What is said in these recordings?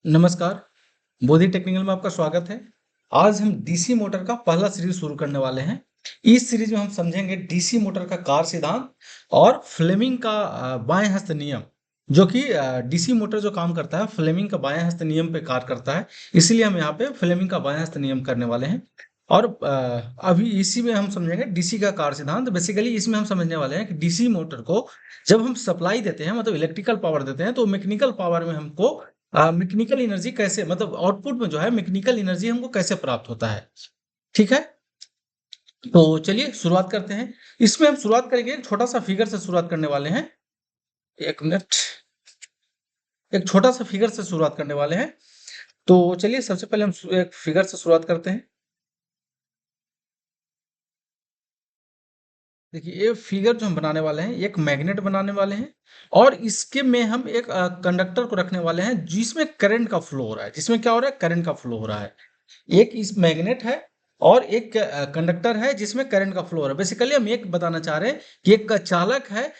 नमस्कार, बोधि टेक्निकल में आपका स्वागत है। आज हम डीसी मोटर का पहला सीरीज शुरू करने वाले हैं। इस सीरीज में हम समझेंगे डीसी मोटर का कार्य सिद्धांत और फ्लेमिंग का बाएं हस्त नियम, जो कि डीसी मोटर जो काम करता है फ्लेमिंग का बाएं हस्त नियम पे कार्य करता है। इसीलिए हम यहाँ पे फ्लेमिंग का बाएं हस्त नियम करने वाले हैं। और अभी इसी में हम समझेंगे डीसी का कार्य सिद्धांत। बेसिकली इसमें हम समझने वाले हैं कि डीसी मोटर को जब हम सप्लाई देते हैं, मतलब इलेक्ट्रिकल पावर देते हैं, तो मैकेनिकल पावर में हमको मैकेनिकल एनर्जी कैसे, मतलब आउटपुट में जो है मैकेनिकल एनर्जी हमको कैसे प्राप्त होता है। ठीक है, तो चलिए शुरुआत करते हैं। इसमें हम शुरुआत करेंगे, एक छोटा सा फिगर से शुरुआत करने वाले हैं। एक मिनट, एक छोटा सा फिगर से शुरुआत करने वाले हैं। तो चलिए सबसे पहले हम एक फिगर से शुरुआत करते हैं। देखिए, ये फिगर जो हम बनाने वाले हैं, एक मैग्नेट बनाने वाले हैं और इसके में हम एक कंडक्टर को रखने वाले हैं जिसमें करंट का फ्लो हो रहा है। जिसमें क्या हो रहा है? करंट का फ्लो हो रहा है। एक इस मैग्नेट है और एक कंडक्टर है जिसमें करंट का फ्लो हो रहा है। बेसिकली हम एक बताना चाह रहे हैं कि एक चालक है,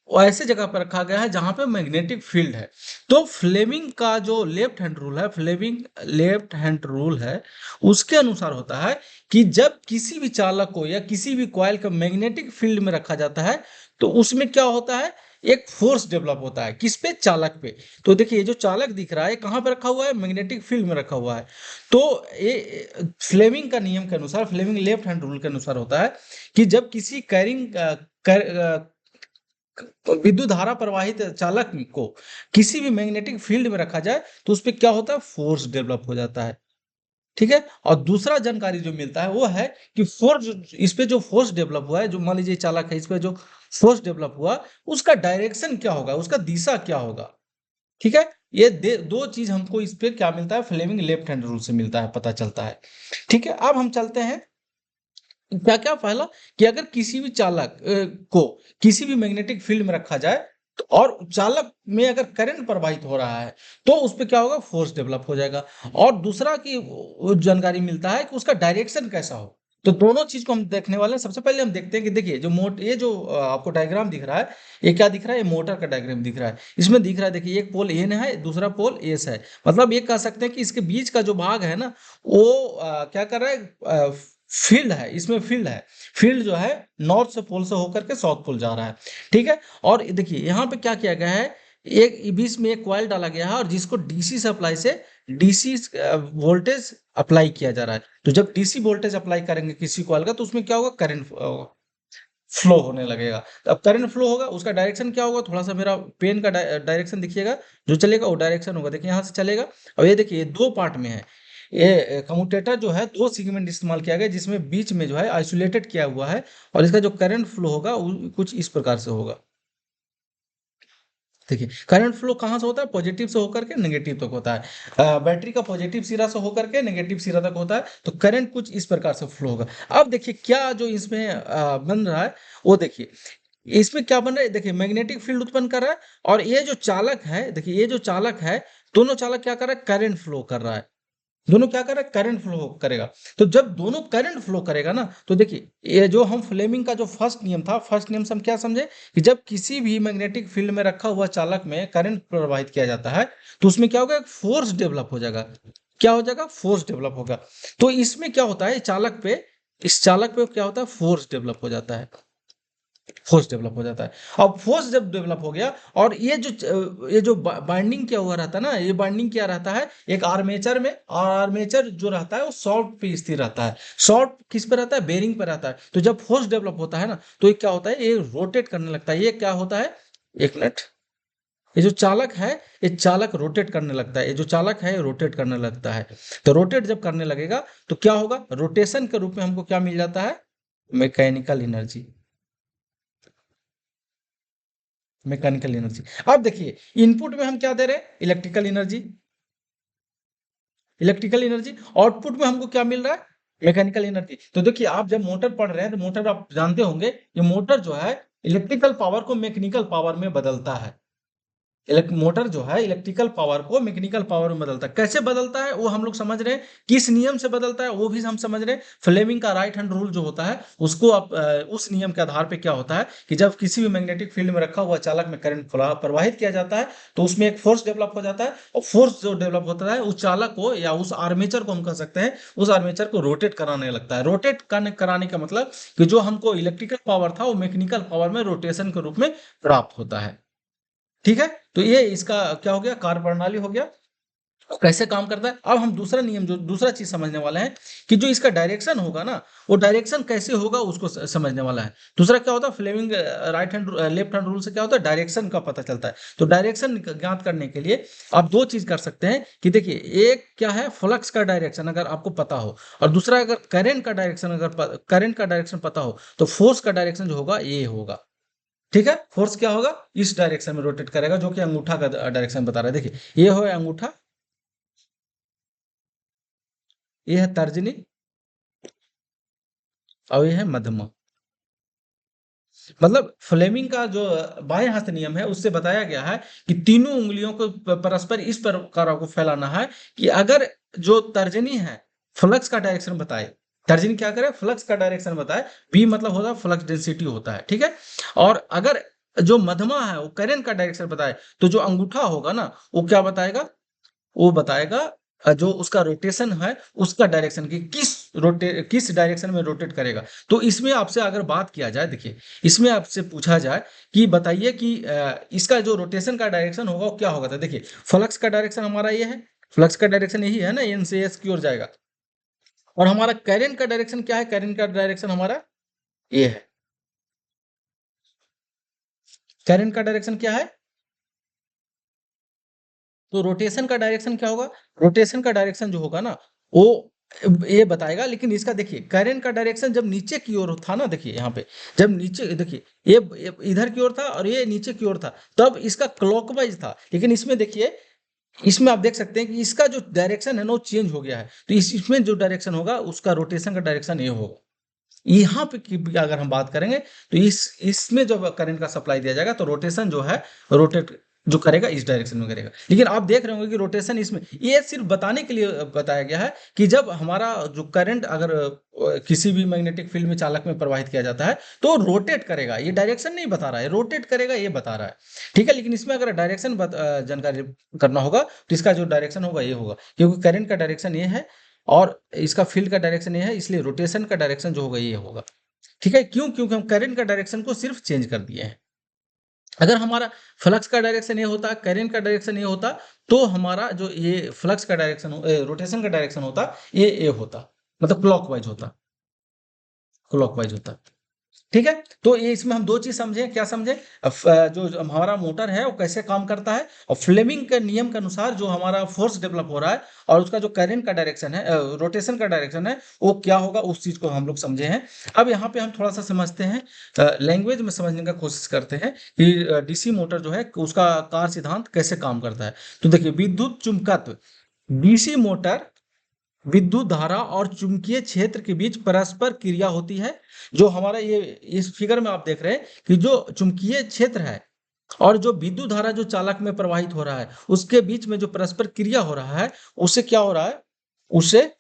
वो ऐसे जगह पर रखा गया है जहां पे मैग्नेटिक फील्ड है। तो फ्लेमिंग का जो लेफ्ट हैंड रूल है, फ्लेमिंग लेफ्ट हैंड रूल है, उसके अनुसार होता है कि जब किसी भी चालक को या किसी भी कॉइल को मैग्नेटिक फील्ड में रखा जाता है, तो उसमें क्या होता है? एक फोर्स डेवलप होता है। किस पे? चालक पे। तो देखिए, ये जो चालक दिख रहा है कहाँ पे रखा हुआ है? मैग्नेटिक फील्ड में रखा हुआ है। तो ये फ्लेमिंग का नियम के अनुसार, फ्लेमिंग लेफ्ट हैंड रूल के अनुसार होता है कि जब किसी विद्युत धारा प्रवाहित चालक को किसी भी मैग्नेटिक फील्ड में रखा जाए, तो उस पे क्या होता है? फोर्स डेवलप हो जाता है। ठीक है। और दूसरा जानकारी जो मिलता है वो है कि फोर्स, इस पे जो फोर्स डेवलप हुआ है, जो मान लीजिए चालक है, इस पे जो फोर्स डेवलप हुआ, उसका डायरेक्शन क्या होगा, उसका दिशा क्या होगा। ठीक है। ये दो चीज हमको इस पे क्या मिलता है? फ्लेमिंग लेफ्ट हैंड रूल से मिलता है, पता चलता है। ठीक है, अब हम चलते हैं। क्या क्या? पहला, कि अगर किसी भी चालक को किसी भी मैग्नेटिक फील्ड में रखा जाए, तो और चालक में अगर करंट प्रवाहित हो रहा है, तो उस पे क्या होगा? फोर्स डेवलप हो जाएगा। और दूसरा की वो जानकारी मिलता है कि उसका डायरेक्शन कैसा हो। तो दोनों चीज को हम देखने वाले हैं। सबसे पहले हम देखते हैं कि देखिए, ये जो आपको डायग्राम दिख रहा है, ये क्या दिख रहा है? ये मोटर का डायग्राम दिख रहा है। इसमें दिख रहा है, देखिए, एक पोल एन है, दूसरा पोल एस है। मतलब ये कह सकते हैं कि इसके बीच का जो भाग है ना, वो क्या कर रहा है? फील्ड है, इसमें फील्ड है। फील्ड जो है नॉर्थ से पोल से होकर के साउथ पोल जा रहा है। ठीक है। और देखिए यहाँ पे क्या किया गया है, एक बीच में एक कॉइल डाला गया है और जिसको डीसी सप्लाई से डीसी वोल्टेज अप्लाई किया जा रहा है। तो जब डीसी वोल्टेज अप्लाई करेंगे किसी कॉइल का, तो उसमें क्या होगा? करंट फ्लो होने लगेगा। तो अब करंट फ्लो होगा, उसका डायरेक्शन क्या होगा? थोड़ा सा मेरा पेन का डायरेक्शन देखिएगा, जो चलेगा वो डायरेक्शन होगा। देखिए यहाँ से चलेगा। और ये देखिए, ये दो पार्ट में है। ये कम्यूटेटर जो है, दो सेगमेंट इस्तेमाल किया गया, जिसमें बीच में जो है आइसोलेटेड किया हुआ है। और इसका जो करंट फ्लो होगा वो कुछ इस प्रकार से होगा। देखिए, करंट फ्लो कहाँ से होता है? पॉजिटिव से होकर के नेगेटिव तक होता है। बैटरी का पॉजिटिव सिरा से होकर के नेगेटिव सिरा तक होता है। तो करंट कुछ इस प्रकार से फ्लो होगा। अब देखिए क्या जो इसमें बन रहा है, वो देखिए, इसमें क्या बन रहा है? देखिए, मैग्नेटिक फील्ड उत्पन्न कर रहा है। और ये जो चालक है, देखिए, ये जो चालक है, दोनों चालक क्या कर रहा है? करंट फ्लो कर रहा है। दोनों क्या कर रहा है? करंट फ्लो करेगा। तो जब दोनों करंट फ्लो करेगा ना, तो देखिए, ये जो हम फ्लेमिंग का जो फर्स्ट नियम था, फर्स्ट नियम से हम क्या समझे कि जब किसी भी मैग्नेटिक फील्ड में रखा हुआ चालक में करंट प्रवाहित किया जाता है, तो उसमें क्या होगा? एक फोर्स डेवलप हो जाएगा। क्या हो जाएगा? फोर्स डेवलप होगा। तो इसमें क्या होता है? चालक पे, इस चालक पे क्या होता है? फोर्स डेवलप हो जाता है। फोर्स डेवलप हो जाता है। अब फोर्स जब डेवलप हो गया, और ये जो बाइंडिंग किया हुआ रहता है ना, ये बाइंडिंग क्या रहता है? एक आर्मेचर में, और आर्मेचर जो रहता है वो सॉफ्ट पे स्थिर रहता है। सॉफ्ट किस पे रहता है? बेरिंग पे रहता है। तो जब फोर्स डेवलप होता है ना, तो ये क्या होता है? ये रोटेट करने लगता है। ये क्या होता है? एक मिनट। ये जो चालक है, ये चालक रोटेट करने लगता है। ये जो चालक है, ये रोटेट करने लगता है। तो रोटेट जब करने लगेगा, तो क्या होगा? रोटेशन के रूप में हमको क्या मिल जाता है? Mechanical energy. Mechanical energy. अब देखिए, इनपुट में हम क्या दे रहे हैं? Electrical energy. Electrical energy. Output में हमको क्या मिल रहा है? Mechanical energy. तो देखिए, आप जब मोटर पढ़ रहे हैं, तो मोटर आप जानते होंगे, ये मोटर जो है इलेक्ट्रिकल पावर को मैकेनिकल पावर में बदलता है। मोटर जो है इलेक्ट्रिकल पावर को मैकेनिकल पावर में बदलता है। कैसे बदलता है वो हम लोग समझ रहे हैं, किस नियम से बदलता है वो भी हम समझ रहे हैं। फ्लेमिंग का राइट हैंड रूल जो होता है उसको आप उस नियम के आधार पे क्या होता है कि जब किसी भी मैग्नेटिक फील्ड में रखा हुआ चालक में करंट प्रवाहित किया जाता है तो उसमें एक फोर्स डेवलप हो जाता है, और फोर्स जो डेवलप होता है उस चालक को या उस आर्मेचर को हम कह सकते हैं, उस आर्मेचर को रोटेट कराने लगता है। रोटेट कराने का मतलब कि जो हमको इलेक्ट्रिकल पावर था वो मैकेनिकल पावर में रोटेशन के रूप में प्राप्त होता है। ठीक है, तो ये इसका क्या हो गया, कार्यप्रणाली हो गया, कैसे काम करता है। अब हम दूसरा नियम जो दूसरा चीज समझने वाले हैं कि जो इसका डायरेक्शन होगा ना, वो डायरेक्शन कैसे होगा उसको समझने वाला है। दूसरा क्या होता है, Fleming right hand left hand rule से क्या होता है, डायरेक्शन का पता चलता है। तो डायरेक्शन ज्ञात करने के लिए आप दो चीज कर सकते हैं कि देखिए, एक क्या है फ्लक्स का डायरेक्शन अगर आपको पता हो, और दूसरा अगर करंट का डायरेक्शन, अगर करंट का डायरेक्शन पता हो तो फोर्स का डायरेक्शन जो होगा ये होगा। ठीक है, फोर्स क्या होगा, इस डायरेक्शन में रोटेट करेगा, जो कि अंगूठा का डायरेक्शन बता रहा है। देखिए ये हो अंगूठा, ये है तर्जनी, और ये है मध्यमा। मतलब फ्लेमिंग का जो बाएं हाथ नियम है उससे बताया गया है कि तीनों उंगलियों को परस्पर इस प्रकार को फैलाना है कि अगर जो तर्जनी है फ्लक्स का डायरेक्शन बताए, तर्जनी क्या करे, फ्लक्स का डायरेक्शन बताए, बी मतलब होता है फ्लक्स डेंसिटी होता है। ठीक है, और अगर जो मध्यमा है वो करंट का डायरेक्शन बताए, तो जो अंगूठा होगा ना वो क्या बताएगा, वो बताएगा जो उसका रोटेशन है उसका डायरेक्शन की किस डायरेक्शन में रोटेट करेगा। तो इसमें आपसे अगर बात किया जाए, देखिए इसमें आपसे पूछा जाए कि बताइए कि इसका जो रोटेशन का डायरेक्शन होगा वो क्या होगा। तो देखिए फ्लक्स का डायरेक्शन हमारा ये है, फ्लक्स का डायरेक्शन यही है ना, एन से एस की ओर जाएगा। और हमारा करंट का डायरेक्शन क्या है, करंट का डायरेक्शन हमारा ये है। करंट का डायरेक्शन क्या है, तो रोटेशन का डायरेक्शन क्या होगा, रोटेशन का डायरेक्शन जो होगा ना वो ये बताएगा। लेकिन इसका देखिए करंट का डायरेक्शन जब नीचे की ओर था ना, देखिए यहाँ पे जब नीचे देखिए ये इधर की ओर था और ये नीचे की ओर था, तब इसका क्लॉकवाइज था। लेकिन इसमें देखिए, इसमें आप देख सकते हैं कि इसका जो डायरेक्शन है ना वो चेंज हो गया है। तो इसमें जो डायरेक्शन होगा उसका रोटेशन का डायरेक्शन ये होगा। यहाँ पे की अगर हम बात करेंगे तो इसमें जब करंट का सप्लाई दिया जाएगा तो रोटेशन जो है रोटेट जो करेगा इस डायरेक्शन में करेगा। लेकिन आप देख रहे होंगे कि रोटेशन इसमें ये सिर्फ बताने के लिए बताया गया है कि जब हमारा जो करंट अगर किसी भी मैग्नेटिक फील्ड में चालक में प्रवाहित किया जाता है तो रोटेट करेगा, ये डायरेक्शन नहीं बता रहा है, रोटेट करेगा ये बता रहा है। ठीक है, लेकिन इसमें अगर डायरेक्शन जानकारी करना होगा तो इसका जो डायरेक्शन होगा ये होगा, क्योंकि करंट का डायरेक्शन ये है और इसका फील्ड का डायरेक्शन ये है, इसलिए रोटेशन का डायरेक्शन जो होगा ये होगा। ठीक है, क्यों, क्योंकि हम करंट का डायरेक्शन को सिर्फ चेंज कर दिए हैं। अगर हमारा फ्लक्स का डायरेक्शन ये होता, करंट का डायरेक्शन ये होता, तो हमारा जो ये फ्लक्स का डायरेक्शन रोटेशन का डायरेक्शन होता ये होता, मतलब क्लॉकवाइज होता, क्लॉकवाइज होता। ठीक है, तो ये इसमें हम दो चीज समझे, क्या समझे, जो हमारा मोटर है वो कैसे काम करता है, और फ्लेमिंग के नियम के अनुसार जो हमारा फोर्स डेवलप हो रहा है और उसका जो करंट का डायरेक्शन है, रोटेशन का डायरेक्शन है वो क्या होगा, उस चीज को हम लोग समझे हैं। अब यहाँ पे हम थोड़ा सा समझते हैं, लैंग्वेज में समझने का कोशिश करते हैं कि डीसी मोटर जो है उसका कार्य सिद्धांत कैसे काम करता है। तो देखिए विद्युत चुंबकत्व, डीसी मोटर विद्युत धारा और चुंबकीय क्षेत्र के बीच परस्पर क्रिया होती है। जो हमारा ये इस फिगर में आप देख रहे हैं कि जो चुंबकीय क्षेत्र है और जो विद्युत धारा जो चालक में प्रवाहित हो रहा है उसके बीच में जो परस्पर क्रिया हो रहा है, उससे क्या हो रहा है, उससे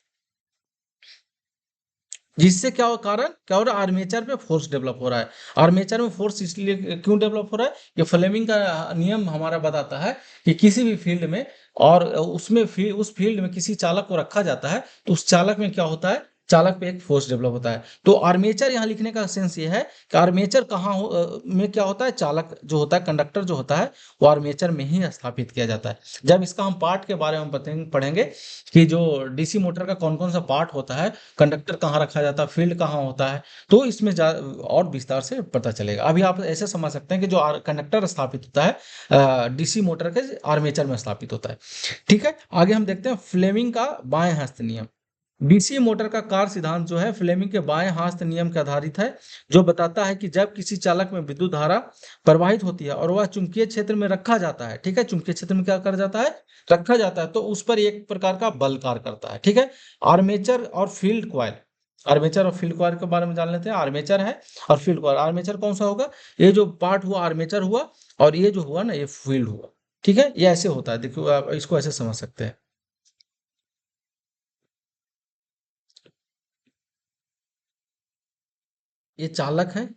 जिससे क्या हो, कारण क्या हो रहा है, आर्मेचर पे फोर्स डेवलप हो रहा है। आर्मेचर में फोर्स इसलिए क्यों डेवलप हो रहा है, ये फ्लेमिंग का नियम हमारा बताता है कि किसी भी फील्ड में और उसमें उस फील्ड में किसी चालक को रखा जाता है तो उस चालक में क्या होता है, चालक पे एक फोर्स डेवलप होता है। तो आर्मेचर यहाँ लिखने का सेंस ये है कि आर्मेचर कहाँ में क्या होता है, चालक जो होता है, कंडक्टर जो होता है वो आर्मेचर में ही स्थापित किया जाता है। जब इसका हम पार्ट के बारे में पढ़ेंगे कि जो डीसी मोटर का कौन कौन सा पार्ट होता है, कंडक्टर कहाँ रखा जाता है, फील्ड कहाँ होता है, तो इसमें और विस्तार से पता चलेगा। अभी आप ऐसे समझ सकते हैं कि जो कंडक्टर स्थापित होता है डीसी मोटर के आर्मेचर में स्थापित होता है। ठीक है, आगे हम देखते हैं फ्लेमिंग का बाएं हस्त नियम। डीसी मोटर का कार्य सिद्धांत जो है फ्लेमिंग के बाएं हस्त नियम के आधारित है, जो बताता है कि जब किसी चालक में विद्युत धारा प्रवाहित होती है और वह चुंबकीय क्षेत्र में रखा जाता है, ठीक है, चुंबकीय क्षेत्र में क्या कर जाता है, रखा जाता है, तो उस पर एक प्रकार का बल कार्य करता है। ठीक है, आर्मेचर और फील्ड कॉइल, आर्मेचर और फील्ड कॉइल के बारे में जान लेते हैं। आर्मेचर है और फील्ड कॉइल। आर्मेचर कौन सा होगा, ये जो पार्ट हुआ आर्मेचर हुआ, और ये जो हुआ ना ये फील्ड हुआ। ठीक है, ये ऐसे होता है, देखो आप इसको ऐसे समझ सकते हैं। ये चालक है,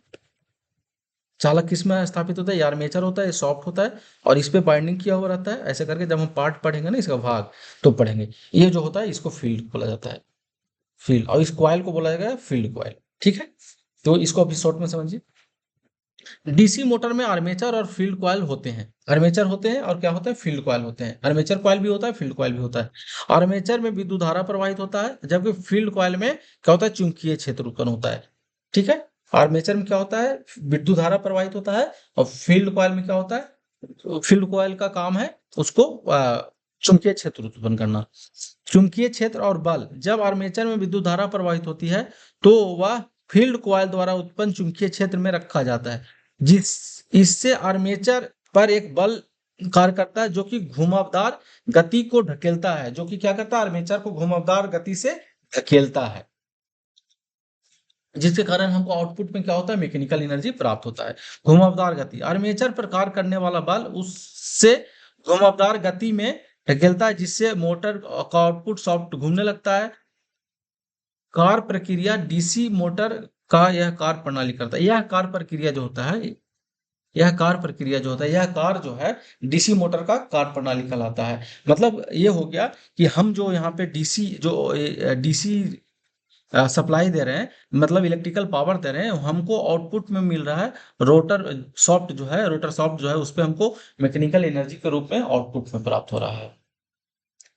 चालक किस में स्थापित होता है, ये आर्मेचर होता है, ये सॉफ्ट होता है, और इस पे बाइंडिंग किया हुआ रहता है। ऐसे करके जब हम पार्ट पढ़ेंगे ना, इसका भाग, तो पढ़ेंगे। ये जो होता है इसको फील्ड बोला जाता है, फील्ड। और इस कॉइल को बोला जाएगा फील्ड कॉइल। ठीक है, तो इसको अभी शॉर्ट में समझिए। डीसी मोटर में आर्मेचर और फील्ड कॉइल होते हैं। आर्मेचर होते हैं और क्या होता है, फील्ड कॉइल होते हैं। आर्मेचर कॉइल भी होता है, फील्ड कॉइल भी होता है। आर्मेचर में विद्युत धारा प्रवाहित होता है, जबकि फील्ड कॉइल में क्या होता है, चुंबकीय क्षेत्र उत्पन्न होता है। ठीक है, आर्मेचर में क्या होता है, विद्युत धारा प्रवाहित होता है, और फील्ड कॉइल में क्या होता है, फील्ड कॉइल का काम है उसको चुंबकीय क्षेत्र उत्पन्न करना। चुंबकीय क्षेत्र और बल, जब आर्मेचर में विद्युत धारा प्रवाहित होती है तो वह फील्ड कॉइल द्वारा उत्पन्न चुंबकीय क्षेत्र में रखा जाता है, जिस इससे आर्मेचर पर एक बल कार्य करता है जो कि घुमावदार गति को ढकेलता है। जो कि क्या करता है, आर्मेचर को घुमावदार गति से ढकेलता है, जिसके कारण हमको आउटपुट में क्या होता है, मैकेनिकल एनर्जी प्राप्त होता है। घुमावदार गति, आर्मेचर पर कार्य करने वाला बल उससे घुमावदार गति में ढकेलता है, जिससे मोटर का आउटपुट सॉफ्ट घूमने लगता है। कार्य प्रक्रिया डीसी मोटर का यह कार्य प्रणाली करता है। यह कार्य प्रक्रिया जो होता है, यह कार्य प्रक्रिया जो होता है, यह कार्य जो है डीसी मोटर का कार्य प्रणाली कहलाता है। मतलब ये हो गया कि हम जो यहाँ पे डीसी जो डीसी सप्लाई दे रहे हैं, मतलब इलेक्ट्रिकल पावर दे रहे हैं, हमको आउटपुट में मिल रहा है रोटर सॉफ्ट जो है, रोटर सॉफ्ट जो है उस पे हमको मैकेनिकल एनर्जी के रूप में आउटपुट में प्राप्त हो रहा है।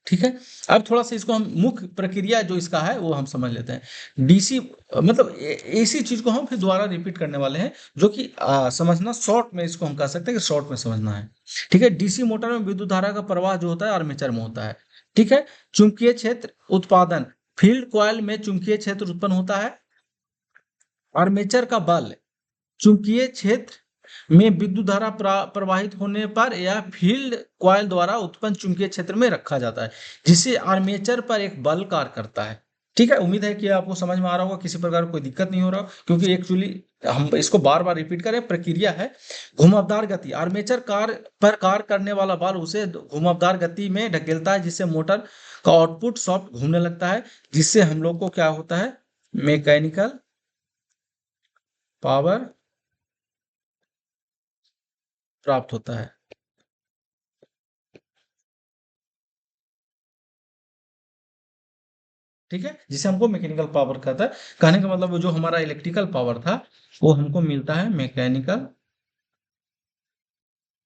ठीक है, अब थोड़ा सा इसको हम मुख्य प्रक्रिया जो इसका है वो हम समझ लेते हैं। डीसी मतलब इसी चीज को हम फिर दोबारा रिपीट करने वाले हैं, जो कि समझना शॉर्ट में, इसको हम कह सकते हैं कि शॉर्ट में समझना है। ठीक है, डीसी मोटर में विद्युत धारा का प्रवाह जो होता है आर्मेचर में होता है। ठीक है, चुंबकीय क्षेत्र उत्पादन, फील्ड कॉइल में चुंबकीय क्षेत्र उत्पन्न होता है। आर्मेचर का बल, चुंबकीय क्षेत्र में विद्युत धारा प्रवाहित होने पर यह फील्ड कॉइल द्वारा उत्पन्न चुंबकीय क्षेत्र में रखा जाता है, जिससे आर्मेचर पर एक बल कार्य करता है। ठीक है, उम्मीद है कि आपको समझ में आ रहा होगा, किसी प्रकार कोई दिक्कत नहीं हो रहा, क्योंकि एक्चुअली हम इसको बार बार रिपीट करें, प्रक्रिया है। घुमावदार गति, आर्मेचर कार पर कार्य करने वाला बल उसे घुमावदार गति में ढकेलता है, जिससे मोटर का आउटपुट सॉफ्ट घूमने लगता है, जिससे हम लोग को क्या होता है, मैकेनिकल पावर प्राप्त होता है। ठीक है, जिसे हमको मैकेनिकल पावर कहता है। कहने का मतलब वो जो हमारा इलेक्ट्रिकल पावर था वो हमको मिलता है मैकेनिकल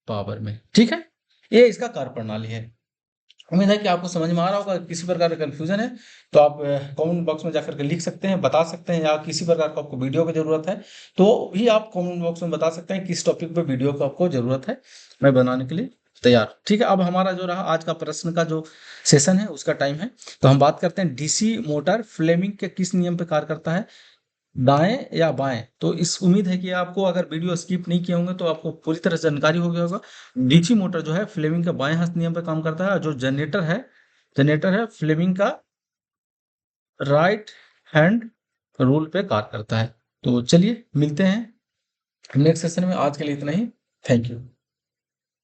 पावर में। ठीक है, ये इसका कार्य प्रणाली है। उम्मीद है कि आपको समझ में आ रहा होगा। किसी प्रकार का कंफ्यूजन है तो आप कमेंट बॉक्स में जाकर के लिख सकते हैं, बता सकते हैं, या किसी प्रकार का आपको वीडियो की जरूरत है तो भी आप कमेंट बॉक्स में बता सकते हैं किस टॉपिक पे वीडियो को आपको जरूरत है, मैं बनाने के लिए तैयार। ठीक है, अब हमारा जो रहा आज का प्रश्न का जो सेशन है उसका टाइम है, तो हम बात करते हैं डीसी मोटर फ्लेमिंग के किस नियम पे कार्य करता है, दाएं या बाएं। तो इस उम्मीद है कि आपको अगर वीडियो स्किप नहीं किए होंगे तो आपको पूरी तरह जानकारी हो गया होगा। डीसी मोटर जो है फ्लेमिंग के बाएं हस्त नियम पर काम करता है, और जो जनरेटर है फ्लेमिंग का राइट हैंड रूल पे कार्य करता है। तो चलिए मिलते हैं नेक्स्ट सेशन में, आज के लिए इतना ही। Thank you.